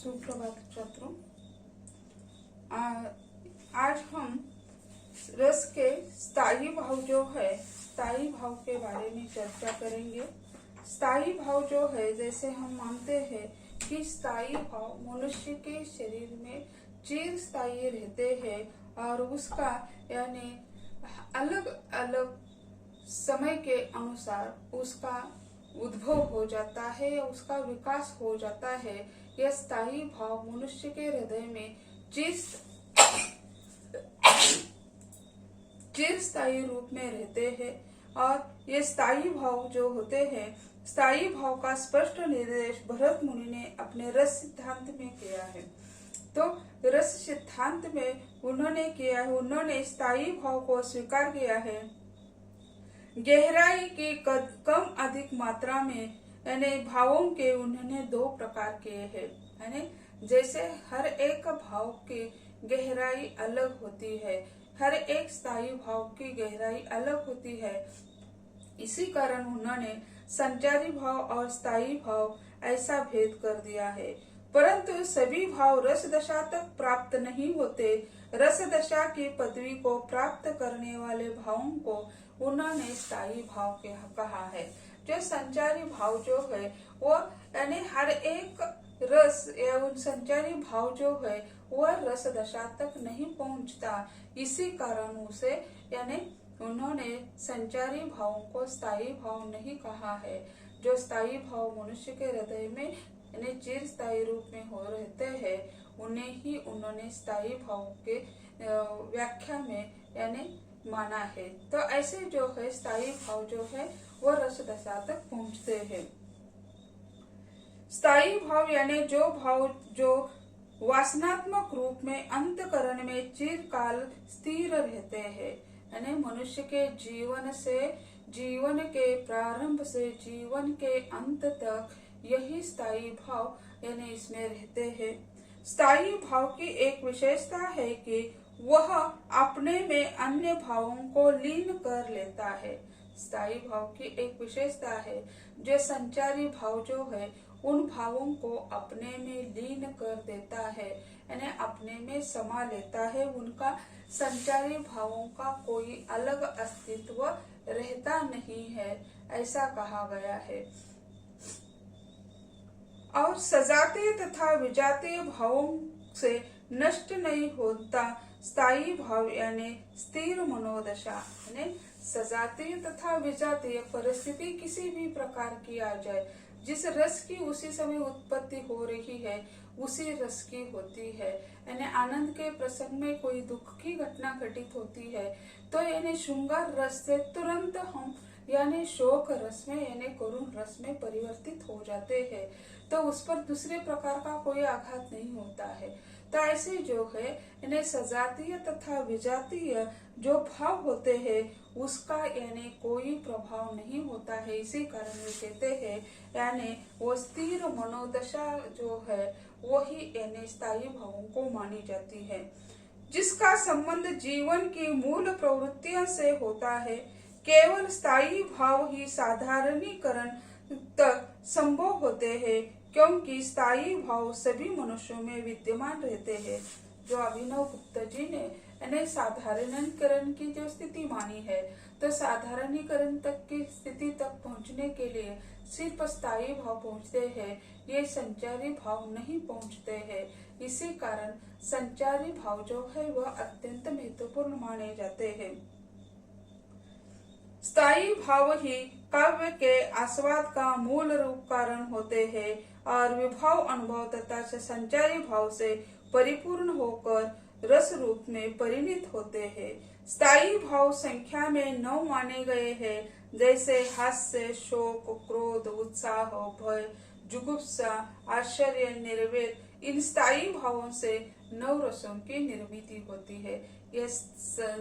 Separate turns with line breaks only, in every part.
सुप्रभात छात्रों। आज हम रस के स्थायी भाव जो है स्थायी भाव के बारे में चर्चा करेंगे। स्थायी भाव जो है, जैसे हम मानते हैं कि स्थायी भाव मनुष्य के शरीर में चिर स्थायी रहते हैं और उसका यानी अलग अलग समय के अनुसार उसका उद्भव हो जाता है, उसका विकास हो जाता है। यह स्थायी भाव मनुष्य के हृदय में चिर स्थायी रूप में रहते हैं और ये स्थायी भाव जो होते हैं, स्थायी भाव का स्पष्ट निर्देश भरत मुनि ने अपने रस सिद्धांत में किया है। तो रस सिद्धांत में उन्होंने स्थायी भाव को स्वीकार किया है। गहराई की कम अधिक मात्रा में यानी भावों के उन्होंने दो प्रकार किए हैं। यानी जैसे हर एक भाव की गहराई अलग होती है, हर एक स्थायी भाव की गहराई अलग होती है। इसी कारण उन्होंने संचारी भाव और स्थायी भाव ऐसा भेद कर दिया है। परंतु सभी भाव रस दशा तक प्राप्त नहीं होते। रस दशा की पदवी को प्राप्त करने वाले भावों को उन्होंने स्थायी भाव कहा है। जो संचारी भाव जो है वो यानी हर एक रस या उन संचारी भाव जो है वह रस दशा तक नहीं पहुंचता। इसी कारण उसे यानी उन्होंने संचारी भावों को स्थायी भाव नहीं कहा है। जो स्थायी भाव मनुष्य के हृदय में यानी चिर स्थायी रूप में हो रहते हैं, उन्हें ही उन्होंने स्थायी भाव के व्याख्या में यानी माना है। तो ऐसे जो है स्थायी भाव जो है वो रस दशा तक पहुंचते हैं। स्थायी भाव यानी जो भाव जो वासनात्मक रूप में अंतःकरण में चिरकाल स्थिर रहते हैं। यानी मनुष्य के जीवन के प्रारंभ से जीवन के अंत तक यही स्थायी भाव यानी इसमें रहते हैं। स्थायी भाव की एक विशेषता है कि वह अपने में अन्य भावों को लीन कर लेता है। स्थायी भाव की एक विशेषता है। जो संचारी भाव जो है उन भावों को अपने में लीन कर देता है, यानी अपने में समा लेता है। उनका संचारी भावों का कोई अलग अस्तित्व रहता नहीं है, ऐसा कहा गया है। और सजातीय तथा विजातीय भावों से नष्ट नहीं होता स्थायी भाव यानी स्थिर मनोदशा। यानी सजातीय तथा विजातीय परिस्थिति किसी भी प्रकार की आ जाए, जिस रस की उसी समय उत्पत्ति हो रही है उसी रस की होती है। यानी आनंद के प्रसंग में कोई दुख की घटना घटित होती है तो यानी श्रृंगार रस से तुरंत हम यानी शोक रस में यानी करुण रस में परिवर्तित हो जाते हैं। तो उस पर दूसरे प्रकार का कोई आघात नहीं होता है। तो ऐसे जो है यानी सजातीय तथा विजातीय जो भाव होते हैं उसका यानी कोई प्रभाव नहीं होता है। इसी कारण वे कहते हैं यानी वो स्थिर मनोदशा जो है वही यानी स्थायी भावों को मानी जाती है, जिसका संबंध जीवन की मूल प्रवृत्तियों से होता है। केवल स्थायी भाव ही साधारणीकरण तक संभव होते हैं, क्योंकि स्थायी भाव सभी मनुष्यों में विद्यमान रहते हैं। जो अभिनव गुप्ता जी ने यानी साधारणीकरण की जो स्थिति मानी है, तो साधारणीकरण तक की स्थिति तक पहुंचने के लिए सिर्फ स्थायी भाव पहुंचते हैं, ये संचारी भाव नहीं पहुंचते हैं। इसी कारण संचारी भाव जो है वह अत्यंत महत्वपूर्ण माने जाते हैं। स्थायी भाव ही काव्य के आस्वाद का मूल रूप कारण होते हैं और विभाव अनुभव तथा संचारी भाव से परिपूर्ण होकर रस रूप में परिणित होते हैं। स्थायी भाव संख्या में 9 माने गए हैं, जैसे हास्य, शोक, क्रोध, उत्साह, भय, जुगुप्सा, आश्चर्य, निर्वेद। इन स्थायी भावों से 9 रसों की निर्मिति होती है। ये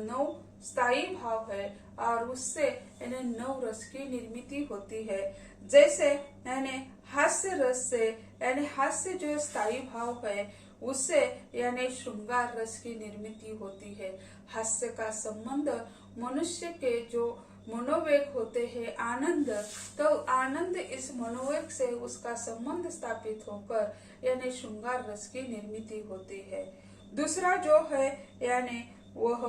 9 स्थायी भाव है और उससे यानी 9 रस की निर्मिति होती है। जैसे यानी हास्य रस से यानी हास्य जो स्थायी भाव है उससे यानी श्रृंगार रस की निर्मिति होती है। हास्य का संबंध मनुष्य के जो मनोवेग होते हैं आनंद, तो आनंद इस मनोवेग से उसका संबंध स्थापित होकर यानी श्रृंगार रस की निर्मिति होती है। दूसरा जो है यानी वह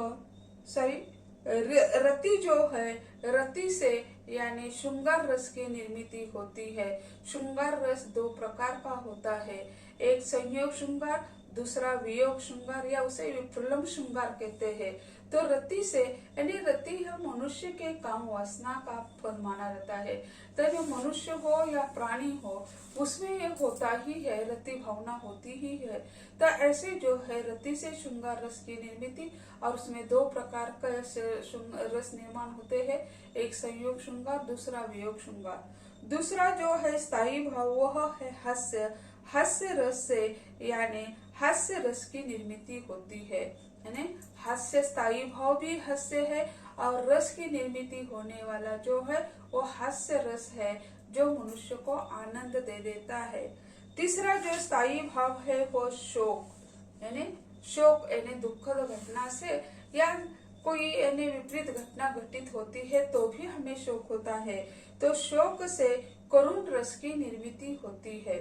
रति जो है, रति से यानी श्रृंगार रस की निर्मिति होती है। श्रृंगार रस दो प्रकार का होता है, एक संयोग श्रृंगार, दूसरा वियोग श्रृंगार या उसे विप्रलम्ब श्रृंगार कहते हैं। तो रति से यानी रति है मनुष्य के काम वासना का फल माना जाता है। तो जो मनुष्य हो या प्राणी हो उसमें ये होता ही है, रति भावना होती ही है। तो ऐसे जो है रति से श्रृंगार रस की निर्मिति, और उसमें दो प्रकार का रस निर्माण होते हैं, एक संयोग श्रृंगार, दूसरा वियोग श्रृंगार। दूसरा जो है स्थायी भाव वह है हास्य। हास्य रस से यानी हास्य रस की निर्मिति होती है, यानी हास्य स्थायी भाव भी हास्य है और रस की निर्मिति होने वाला जो है वो हास्य रस है जो मनुष्य को आनंद दे देता है। तीसरा जो स्थायी भाव है वो शोक, यानी शोक यानी दुखद घटना से या कोई यानी विपरीत घटना घटित होती है तो भी हमें शोक होता है, तो शोक से करुण रस की निर्मिति होती है।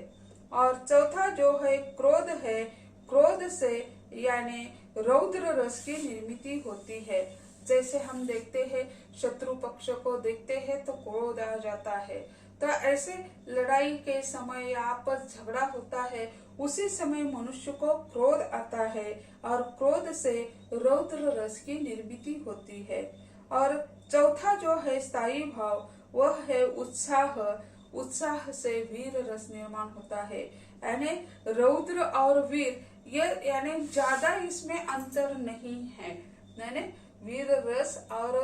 और चौथा जो है क्रोध है, क्रोध से यानी रौद्र रस की निर्मिति होती है। जैसे हम देखते हैं शत्रु पक्ष को देखते हैं तो क्रोध आ जाता है, तो ऐसे लड़ाई के समय आपस झगड़ा होता है उसी समय मनुष्य को क्रोध आता है और क्रोध से रौद्र रस की निर्मिति होती है। और चौथा जो है स्थायी भाव वह है उत्साह। उत्साह से वीर रस निर्माण होता है, यानी रौद्र और वीर ये यानी ज्यादा इसमें अंतर नहीं है, यानी वीर रस और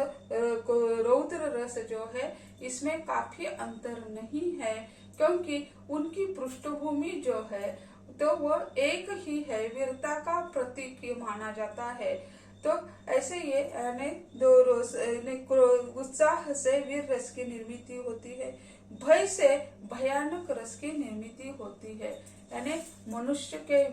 रौद्र रस जो है इसमें काफी अंतर नहीं है, क्योंकि उनकी पृष्ठभूमि जो है तो वो एक ही है, वीरता का प्रतीक माना जाता है। तो ऐसे ये यानी दो उत्साह से वीर रस की निर्मिति होती है, भय से भयानक रस की निर्मिति होती है, यानी मनुष्य के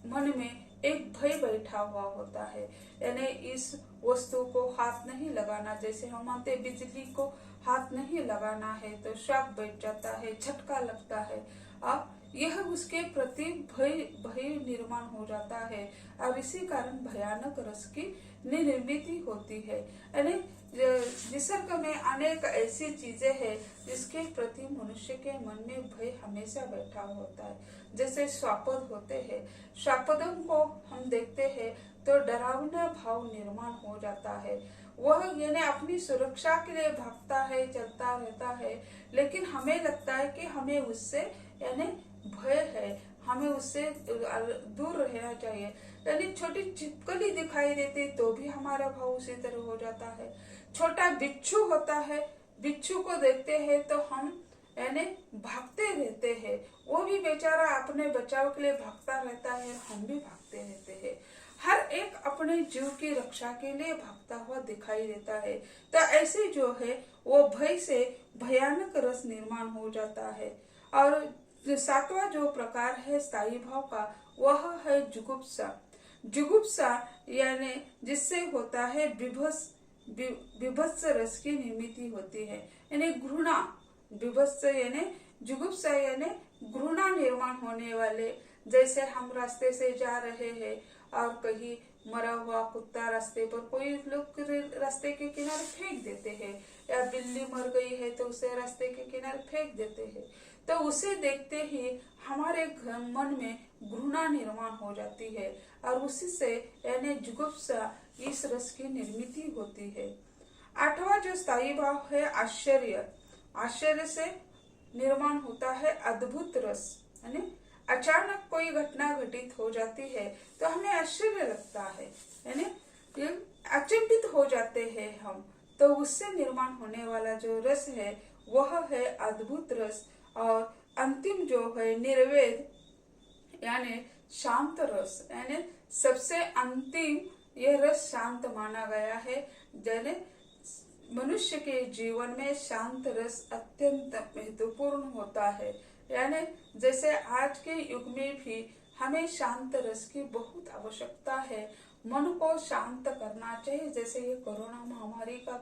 मन में एक भय बैठा हुआ होता है, यानी इस वस्तु को हाथ नहीं लगाना, जैसे हम मानते बिजली को हाथ नहीं लगाना है तो शॉक बैठ जाता है, झटका लगता है, अब यह उसके प्रति भय निर्माण हो जाता है और इसी कारण भयानक रस की निर्मिति होती है। यानी निसर्ग में अनेक ऐसी चीजें हैं जिसके प्रति मनुष्य के मन में भय हमेशा बैठा होता है, जैसे स्वापद होते हैं, स्वापदों को हम देखते हैं तो डरावना भाव निर्माण हो जाता है, वह यानी अपनी सुरक्षा के लिए भागता है, चलता रहता है, लेकिन हमें लगता है कि हमें उससे यानी भय है, हमें उससे दूर रहना चाहिए। यानी छोटी छिपकली दिखाई देती तो भी हमारा भाव उसी तरह हो जाता है। छोटा बिच्छू होता है, बिच्छू को देखते हैं तो हम यानी भागते रहते हैं, वो भी बेचारा अपने बचाव के लिए भागता रहता है, हम भी भागते रहते हैं, हर एक अपने जीव की रक्षा के लिए भागता हुआ दिखाई देता है। तो ऐसे जो है वो भय से भयानक रस निर्माण हो जाता है। और सातवां जो प्रकार है स्थायी भाव का वह है जुगुप्सा। जुगुप्सा यानी जिससे होता है विभत्स रस की निर्मिति होती है, यानी घृणा। विभत्स यानी जुगुप्सा यानी घृणा निर्माण होने वाले, जैसे हम रास्ते से जा रहे हैं और कहीं मरा हुआ कुत्ता रास्ते पर, कोई लोग रास्ते के किनारे फेंक देते हैं, या बिल्ली मर गई है तो उसे रास्ते के किनारे फेंक देते हैं, तो उसे देखते ही हमारे मन में घृणा निर्माण हो जाती है और उसी से यानी जुगुप्सा इस रस की निर्मिति होती है। आठवां जो स्थायी भाव है आश्चर्य। आश्चर्य से निर्माण होता है अद्भुत रस, यानी अचानक कोई घटना घटित हो जाती है तो हमें आश्चर्य लगता है, यानी अचंभित हो जाते हैं हम, तो उससे निर्माण होने वाला जो रस है वह है अद्भुत रस। और अंतिम जो है निर्वेद यानी शांत रस, यानी सबसे अंतिम यह रस शांत माना गया है, यानी मनुष्य के जीवन में शांत रस अत्यंत महत्वपूर्ण होता है। यानी जैसे आज के युग में भी हमें शांत रस की बहुत आवश्यकता है, मन को शांत करना चाहिए। जैसे ये कोरोना महामारी का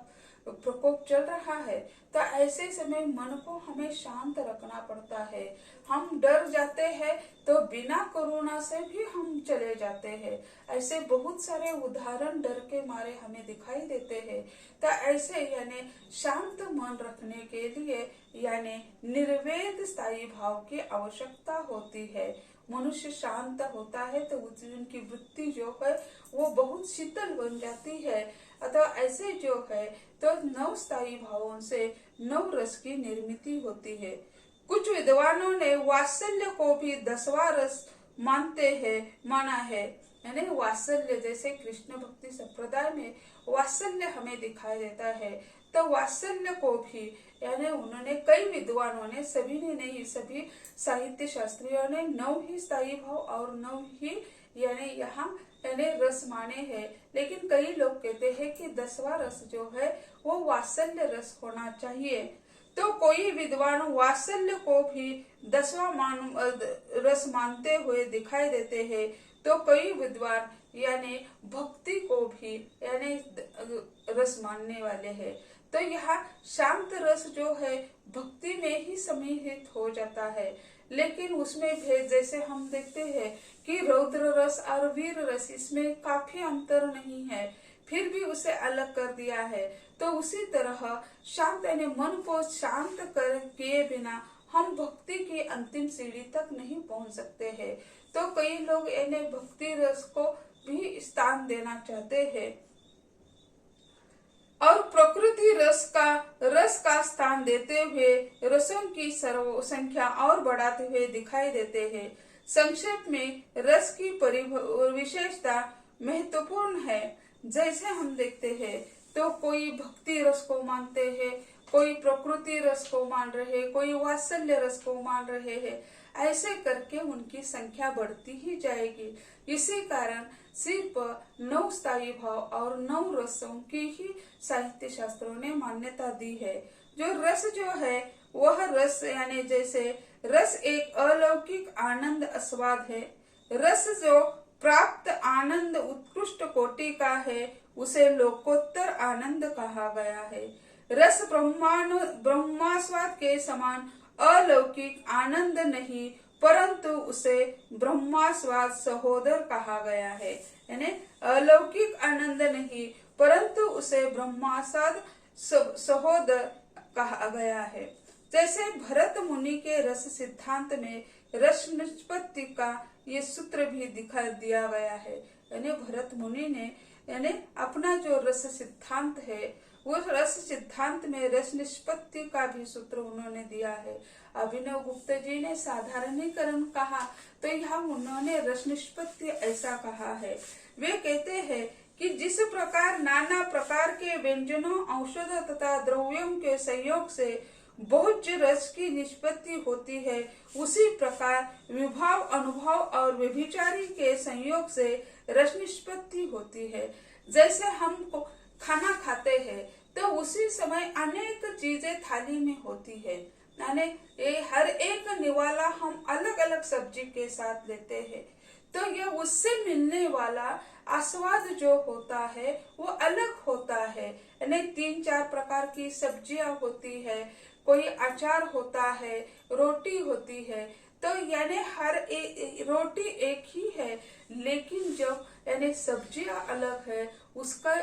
प्रकोप चल रहा है, तो ऐसे समय मन को हमें शांत रखना पड़ता है। हम डर जाते हैं तो बिना करुणा से भी हम चले जाते हैं। ऐसे बहुत सारे उदाहरण डर के मारे हमें दिखाई देते हैं। तो ऐसे यानी शांत मन रखने के लिए यानी निर्वेद स्थायी भाव की आवश्यकता होती है। मनुष्य शांत होता है तो उनकी वृत्ति जो है वो बहुत शीतल बन जाती है। अतः ऐसे जो है तो नव स्थायी भावों से नव रस की निर्मिति होती है। कुछ विद्वानों ने वात्सल्य को भी 10वां रस माना है। यानी वात्सल्य, जैसे कृष्ण भक्ति संप्रदाय में वात्सल्य हमें दिखाई देता है, तो वात्सल्य को भी यानी उन्होंने कई विद्वानों ने, सभी ने नहीं, सभी साहित्य शास्त्रियों ने 9 ही स्थायी भाव और 9 ही यानी यहाँ यानी रस माने हैं। लेकिन कई लोग कहते हैं कि 10वां रस जो है वो वात्सल्य रस होना चाहिए। तो कोई विद्वान वात्सल्य को भी 10वां रस मानते हुए दिखाई देते हैं, तो कई विद्वान यानी भक्ति को भी यानी रस मानने वाले हैं। तो यह शांत रस जो है भक्ति में ही समाहित हो जाता है। लेकिन उसमें भेद, जैसे हम देखते हैं कि रौद्र रस और वीर रस, इसमें काफी अंतर नहीं है, फिर भी उसे अलग कर दिया है। तो उसी तरह शांत यानी मन को शांत कर किए बिना हम भक्ति की अंतिम सीढ़ी तक नहीं पहुंच सकते हैं। तो कई लोग यानी भक्ति रस को भी स्थान देना चाहते हैं और प्रकृति रस का स्थान देते हुए रसों की संख्या और बढ़ाते हुए दिखाई देते हैं। संक्षेप में रस की विशेषता महत्वपूर्ण है। जैसे हम देखते हैं तो कोई भक्ति रस को मानते हैं, कोई प्रकृति रस को मान रहे, कोई वात्सल्य रस को मान रहे हैं। ऐसे करके उनकी संख्या बढ़ती ही जाएगी। इसी कारण सिर्फ 9 स्थायी भाव और 9 रसों की ही साहित्य शास्त्रों ने मान्यता दी है। जो रस जो है वह रस यानी जैसे रस एक अलौकिक आनंद आस्वाद है। रस जो प्राप्त आनंद उत्कृष्ट कोटि का है उसे लोकोत्तर आनंद कहा गया है। रस ब्रह्मास्वाद के समान अलौकिक आनंद नहीं, परंतु उसे ब्रह्मास्वाद सहोदर कहा गया है। यानी अलौकिक आनंद नहीं, परंतु उसे ब्रह्मास्वाद सहोदर कहा गया है। जैसे भरत मुनि के रस सिद्धांत में रस निष्पत्ति का ये सूत्र भी दिखा दिया गया है। यानी भरत मुनि ने यानी अपना जो रस सिद्धांत है वो रस सिद्धांत में रस निष्पत्ति का भी सूत्र उन्होंने दिया है। अभिनव गुप्ता जी ने साधारणीकरण कहा तो यहाँ उन्होंने रस निष्पत्ति ऐसा कहा है। वे कहते हैं कि जिस प्रकार नाना प्रकार के व्यंजनों, औषधों तथा द्रव्यों के संयोग से भोज्य रस की निष्पत्ति होती है, उसी प्रकार विभाव, अनुभव और व्यभिचारी के संयोग से रस निष्पत्ति होती है। जैसे हम खाना खाते हैं तो उसी समय अनेक चीजें थाली में होती है, यानी ये हर एक निवाला हम अलग अलग सब्जी के साथ लेते हैं, तो ये उससे मिलने वाला आस्वाद जो होता है वो अलग होता है। यानी 3-4 प्रकार की सब्जियां होती है, कोई अचार होता है, रोटी होती है, तो यानी हर रोटी एक ही है, लेकिन जब यानी सब्जियां अलग है उसका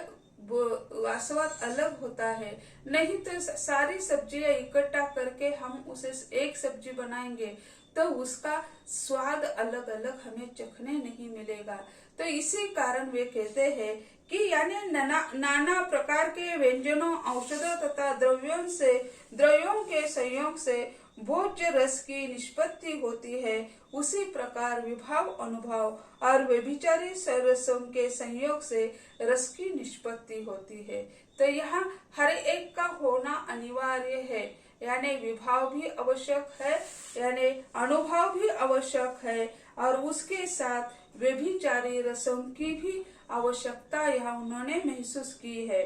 स्वाद अलग होता है। नहीं तो सारी सब्जियां इकट्ठा करके हम उसे एक सब्जी बनाएंगे तो उसका स्वाद अलग अलग हमें चखने नहीं मिलेगा। तो इसी कारण वे कहते हैं कि यानी नाना प्रकार के व्यंजनों, औषधों तथा द्रव्यों के संयोग से भोज्य रस की निष्पत्ति होती है, उसी प्रकार विभाव, अनुभव और व्यभिचारी रसों के संयोग से रस की निष्पत्ति होती है। तो यहाँ हर एक का होना अनिवार्य है, यानी विभाव भी आवश्यक है, यानी अनुभव भी आवश्यक है, और उसके साथ व्यभिचारी रसों की भी आवश्यकता यहाँ उन्होंने महसूस की है।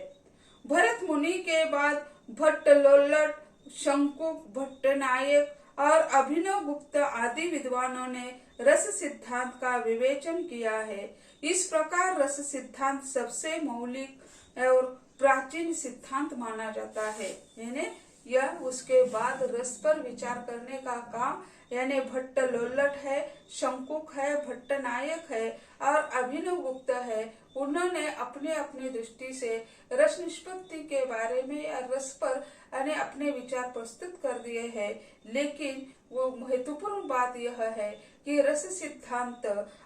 भरत मुनि के बाद भट्ट लोल्लट, शंकुक, भट्टनायक और अभिनव गुप्त आदि विद्वानों ने रस सिद्धांत का विवेचन किया है। इस प्रकार रस सिद्धांत सबसे मौलिक और प्राचीन सिद्धांत माना जाता है। यानी यह उसके बाद रस पर विचार करने का काम यानी भट्ट लोल्लट है, शंकुक है, भट्ट नायक है और अभिनव गुप्त है। उन्होंने अपने अपनी दृष्टि से रस निष्पत्ति के बारे में या रस पर यानी अपने विचार प्रस्तुत कर दिए हैं। लेकिन वो महत्वपूर्ण बात यह है कि रस सिद्धांत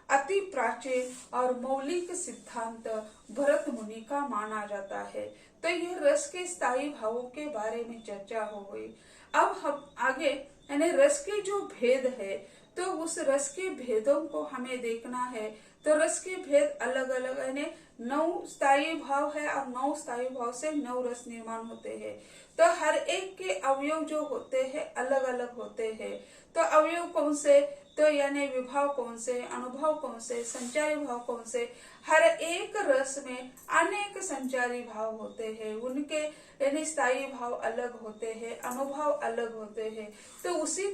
अति प्राचीन और मौलिक सिद्धांत भरत मुनि का माना जाता है। तो यह रस के स्थायी भावों के बारे में चर्चा हो गई। अब हम आगे यानी रस के जो भेद है, तो उस रस के भेदों को हमें देखना है। तो रस के भेद अलग अलग यानी 9 स्थायी भाव है और 9 स्थायी भाव से 9 रस निर्माण होते हैं। तो हर एक के अवयव जो होते हैं अलग अलग होते हैं। तो अवयव कौन से, तो यानी विभाव कौन से, अनुभव कौन से, संचारी भाव कौन से। हर एक रस में अनेक संचारी भाव होते हैं, उनके यानी स्थायी भाव अलग होते हैं, अनुभव अलग होते हैं। तो उसी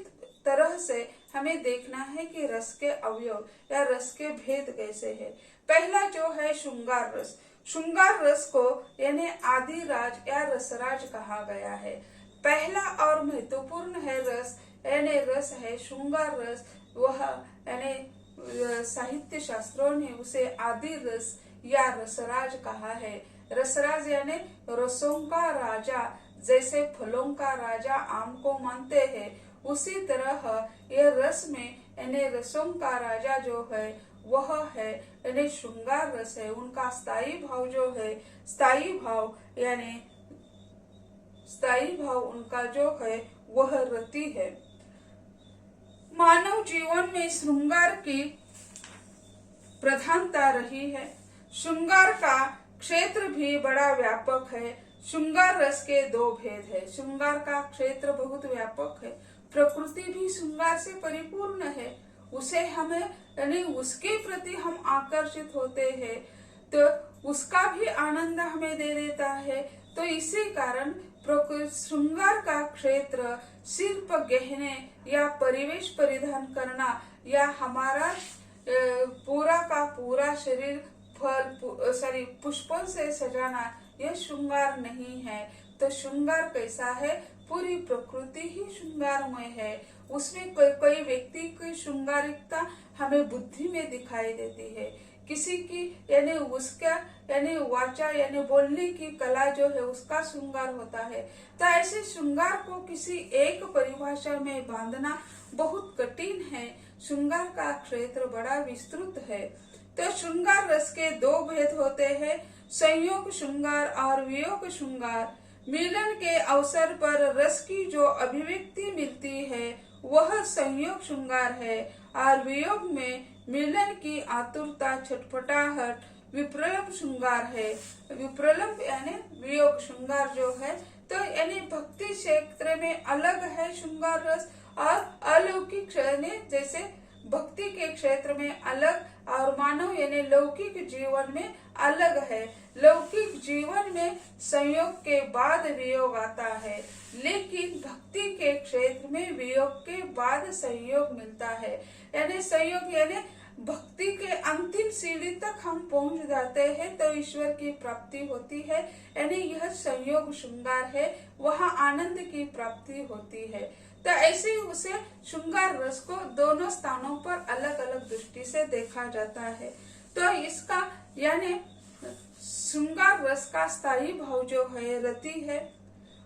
तरह से हमें देखना है कि रस के अवयव या रस के भेद कैसे है। पहला जो है श्रृंगार रस। श्रृंगार रस को यानी आदि राज या रसराज कहा गया है। पहला और महत्वपूर्ण है रस यानी रस है श्रृंगार रस। वह यानी साहित्य शास्त्रों ने उसे आदि रस या रसराज कहा है। रसराज यानी रसों का राजा, जैसे फलों का राजा आम को मानते हैं, उसी तरह यह रस में यानी रसों का राजा जो है वह है यानी श्रृंगार रस है। उनका स्थायी भाव जो है, स्थायी भाव उनका जो है वह रति है। मानव जीवन में श्रृंगार की प्रधानता रही है। श्रृंगार का क्षेत्र भी बड़ा व्यापक है। श्रृंगार रस के 2 भेद है। श्रृंगार का क्षेत्र बहुत व्यापक है। प्रकृति भी श्रृंगार से परिपूर्ण है। उसे हमें यानी उसके प्रति हम आकर्षित होते हैं, तो उसका भी आनंद हमें दे देता है। तो इसी कारण श्रृंगार का क्षेत्र सिर्फ गहने या परिवेश परिधान करना या हमारा पूरा का पूरा शरीर पुष्पों से सजाना, यह श्रृंगार नहीं है। तो श्रृंगार कैसा है, पूरी प्रकृति ही श्रृंगारमय है। उसमें कोई व्यक्ति की श्रृंगारिकता हमें बुद्धि में दिखाई देती है, किसी की यानी उसका यानी वाचा यानी बोलने की कला जो है उसका श्रृंगार होता है। तो ऐसे श्रृंगार को किसी एक परिभाषा में बांधना बहुत कठिन है। श्रृंगार का क्षेत्र बड़ा विस्तृत है। तो श्रृंगार रस के 2 भेद होते हैं, संयोग श्रृंगार और वियोग श्रृंगार। मिलन के अवसर पर रस की जो अभिव्यक्ति मिलती है वह संयोग श्रृंगार है और वियोग में मिलन की आतुरता, छटपटाहट विप्रलंब श्रृंगार है। विप्रलंब यानी वियोग श्रृंगार जो है, तो यानी भक्ति क्षेत्र में अलग है श्रृंगार रस और अलौकिक यानी जैसे भक्ति के क्षेत्र में अलग और मानव यानी लौकिक जीवन में अलग है। लौकिक जीवन में संयोग के बाद वियोग आता है, लेकिन भक्ति के क्षेत्र में वियोग के बाद संयोग मिलता है। यानी संयोग यानी भक्ति के अंतिम सीढ़ी तक हम पहुंच जाते हैं तो ईश्वर की प्राप्ति होती है। यानी यह संयोग श्रृंगार है, वहाँ आनंद की प्राप्ति होती है। तो ऐसे उसे श्रृंगार रस को दोनों स्थानों पर अलग अलग दृष्टि से देखा जाता है। तो इसका यानी श्रृंगार रस का स्थायी भाव जो है रति है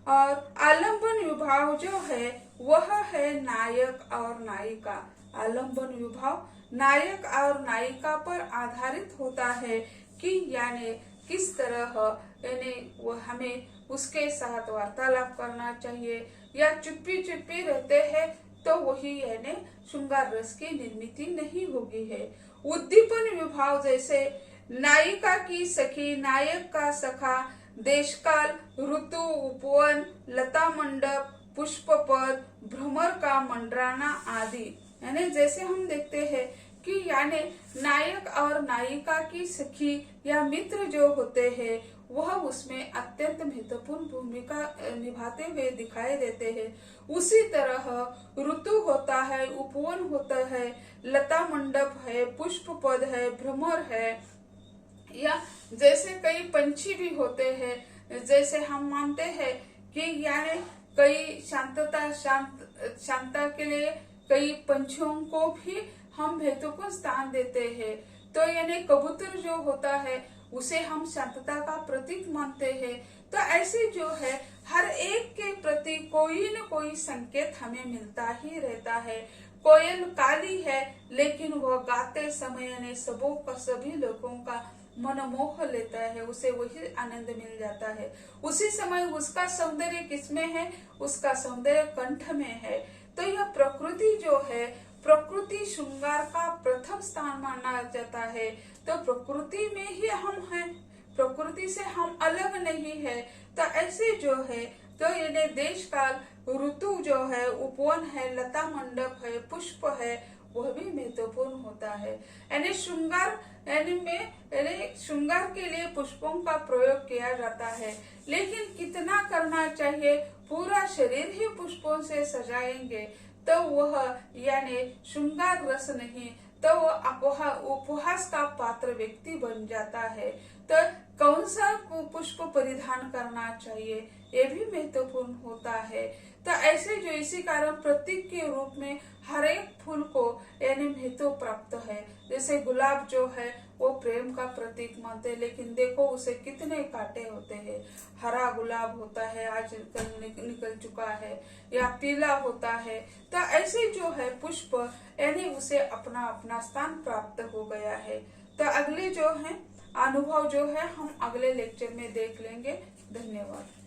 और आलंबन विभाव जो है वह है नायक और नायिका। आलंबन विभाव नायक और नायिका पर आधारित होता है कि यानी किस तरह यानी वो हमें उसके साथ वार्तालाप करना चाहिए या चुप्पी चुप्पी रहते हैं तो वही यानी श्रृंगार रस की निर्मिति नहीं होगी है। उद्दीपन विभाव जैसे नायिका की सखी, नायक का सखा, देशकाल, ऋतु, उपवन, लता मंडप, पुष्पपद, भ्रमर का मंडराना आदि। यानी जैसे हम देखते हैं कि यानी नायक और नायिका की सखी या मित्र जो होते हैं वह उसमें अत्यंत महत्वपूर्ण भूमिका निभाते हुए दिखाई देते हैं। उसी तरह ऋतु होता है, उपवन होता है, लता मंडप है, पुष्प पद है, भ्रमर है, या जैसे कई पंछी भी होते हैं जैसे हम मानते हैं कि यानी कई शांतता के लिए कई पंछियों को भी हम महत्वपूर्ण स्थान देते हैं। तो यानी कबूतर जो होता है उसे हम शांतता का प्रतीक मानते हैं। तो ऐसे जो है हर एक के प्रति कोई न कोई संकेत हमें मिलता ही रहता है। कोयल काली है लेकिन वह गाते समय यानी सभी लोगों का मन मोह लेता है, उसे वही आनंद मिल जाता है। उसी समय उसका सौंदर्य किसमें है? उसका सौंदर्य कंठ में है। तो यह प्रकृति जो है, प्रकृति श्रृंगार का प्रथम स्थान माना जाता है। तो प्रकृति में ही हम हैं, प्रकृति से हम अलग नहीं है। तो ऐसे जो है तो ये देश काल ऋतु जो है, उपवन है, लता मंडप है, पुष्प है, वह भी महत्वपूर्ण होता है। यानी श्रृंगार श्रृंगार के लिए पुष्पों का प्रयोग किया जाता है, लेकिन कितना करना चाहिए? पूरा शरीर ही पुष्पों से सजाएंगे तो वह यानी श्रृंगार रस नहीं, तो वह उपहास का पात्र व्यक्ति बन जाता है। तो कौन सा पुष्प परिधान करना चाहिए ये भी महत्वपूर्ण होता है। तो ऐसे जो इसी कारण प्रतीक के रूप में हर एक फूल को यानी महत्व प्राप्त है। जैसे गुलाब जो है वो प्रेम का प्रतीक मानते हैं, लेकिन देखो उसे कितने कांटे होते हैं। हरा गुलाब होता है, आज निकल चुका है, या पीला होता है। तो ऐसे जो है पुष्प यानी उसे अपना अपना स्थान प्राप्त हो गया है। तो अगले जो है अनुभव जो है हम अगले लेक्चर में देख लेंगे। धन्यवाद।